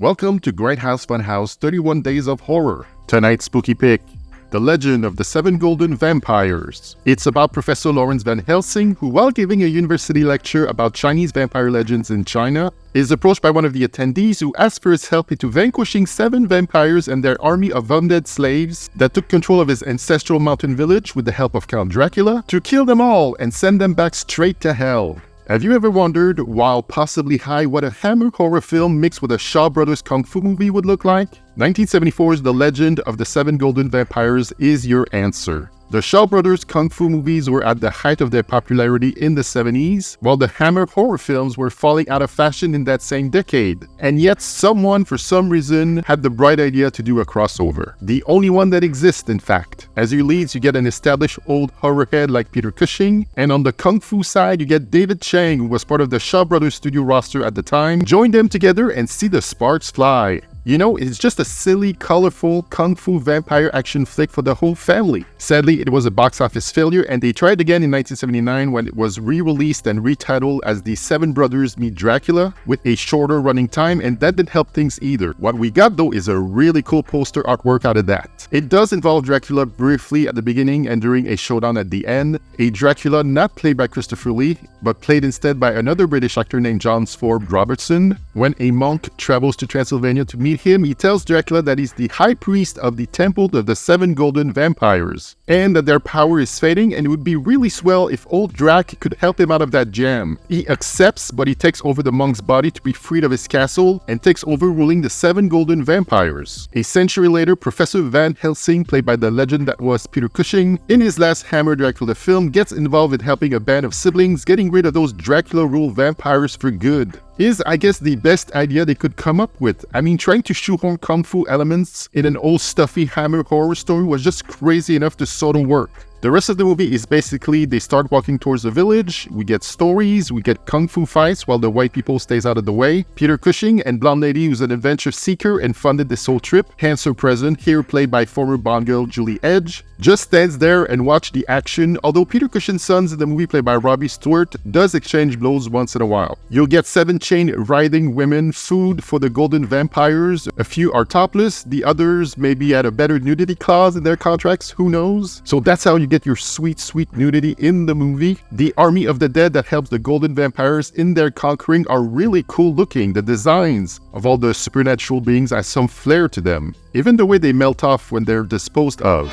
Welcome to Grindhouse Funhouse 31 Days of Horror. Tonight's spooky pick, The Legend of the Seven Golden Vampires. It's about Professor Lawrence Van Helsing, who while giving a university lecture about Chinese vampire legends in China, is approached by one of the attendees who asks for his help into vanquishing 7 vampires and their army of undead slaves that took control of his ancestral mountain village with the help of Count Dracula to kill them all and send them back straight to hell. Have you ever wondered, while possibly high, what a Hammer horror film mixed with a Shaw Brothers kung fu movie would look like? 1974's The Legend of the Seven Golden Vampires is your answer. The Shaw Brothers kung fu movies were at the height of their popularity in the 70s, while the Hammer horror films were falling out of fashion in that same decade. And yet someone, for some reason, had the bright idea to do a crossover. The only one that exists, in fact. As your leads, you get an established old horror head like Peter Cushing, and on the kung fu side, you get David Chang, who was part of the Shaw Brothers studio roster at the time. Join them together and see the sparks fly. You know, it's just a silly, colorful, kung fu vampire action flick for the whole family. Sadly, it was a box office failure, and they tried again in 1979 when it was re-released and retitled as The Seven Brothers Meet Dracula, with a shorter running time, and that didn't help things either. What we got though is a really cool poster artwork out of that. It does involve Dracula briefly at the beginning and during a showdown at the end. A Dracula not played by Christopher Lee, but played instead by another British actor named John Forbes-Robertson. When a monk travels to Transylvania to meet him, he tells Dracula that he's the high priest of the Temple of the Seven Golden Vampires, and that their power is fading and it would be really swell if old Drac could help him out of that jam. He accepts, but he takes over the monk's body to be freed of his castle and takes over ruling the Seven Golden Vampires. A century later, Professor Van Helsing, played by the legend that was Peter Cushing, in his last Hammer Dracula film, gets involved in helping a band of siblings getting rid of those Dracula-ruled vampires for good. Is, I guess, the best idea they could come up with. I mean, trying to shoehorn kung fu elements in an old stuffy Hammer horror story was just crazy enough to sort of work. The rest of the movie is basically they start walking towards the village, we get stories, we get kung fu fights while the white people stays out of the way. Peter Cushing and blonde lady who's an adventure seeker and funded this whole trip, hence her present, here played by former Bond girl Julie Edge, just stands there and watch the action, although Peter Cushing's sons in the movie played by Robbie Stewart does exchange blows once in a while. You'll get 7 chain-riding women, food for the golden vampires, a few are topless, the others maybe had a better nudity clause in their contracts, who knows? So that's how you get your sweet nudity in the movie. The army of the dead that helps the golden vampires in their conquering are really cool looking. The designs of all the supernatural beings has some flair to them, even the way they melt off when they're disposed of.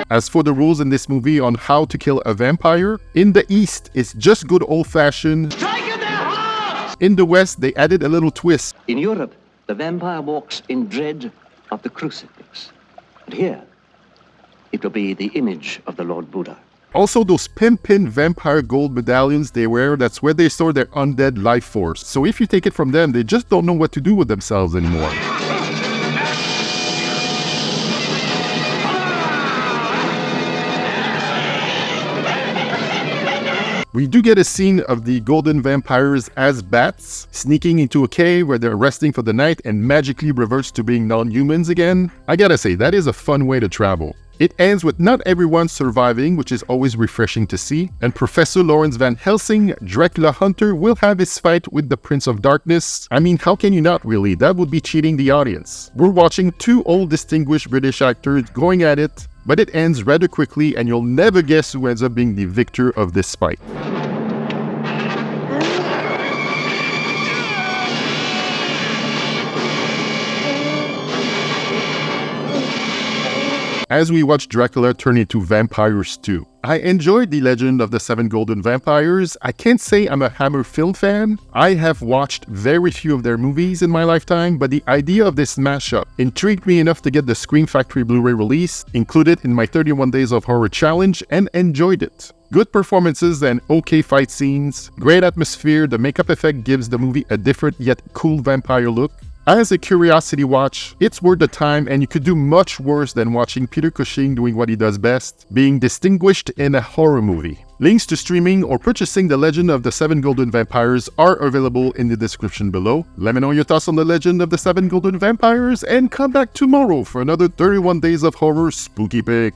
As for the rules in this movie on how to kill a vampire, in the East, it's just good old-fashioned. In the West, they added a little twist. In Europe, the vampire walks in dread of the crucifix. And here, it will be the image of the Lord Buddha. Also, those pin vampire gold medallions they wear, that's where they store their undead life force. So if you take it from them, they just don't know what to do with themselves anymore. We do get a scene of the golden vampires as bats, sneaking into a cave where they're resting for the night and magically reverts to being non-humans again. I gotta say, that is a fun way to travel. It ends with not everyone surviving, which is always refreshing to see, and Professor Lawrence Van Helsing, Dracula Hunter, will have his fight with the Prince of Darkness. I mean, how can you not really? That would be cheating the audience. We're watching 2 old distinguished British actors going at it, but it ends rather quickly and you'll never guess who ends up being the victor of this fight. As we watch Dracula turn into vampires too. I enjoyed The Legend of the Seven Golden Vampires. I can't say I'm a Hammer film fan. I have watched very few of their movies in my lifetime, but the idea of this mashup intrigued me enough to get the Scream Factory Blu-ray release, include it in my 31 Days of Horror challenge, and enjoyed it. Good performances and okay fight scenes, great atmosphere, the makeup effect gives the movie a different yet cool vampire look. As a curiosity watch, it's worth the time and you could do much worse than watching Peter Cushing doing what he does best, being distinguished in a horror movie. Links to streaming or purchasing The Legend of the Seven Golden Vampires are available in the description below. Let me know your thoughts on The Legend of the Seven Golden Vampires and come back tomorrow for another 31 Days of Horror spooky pick.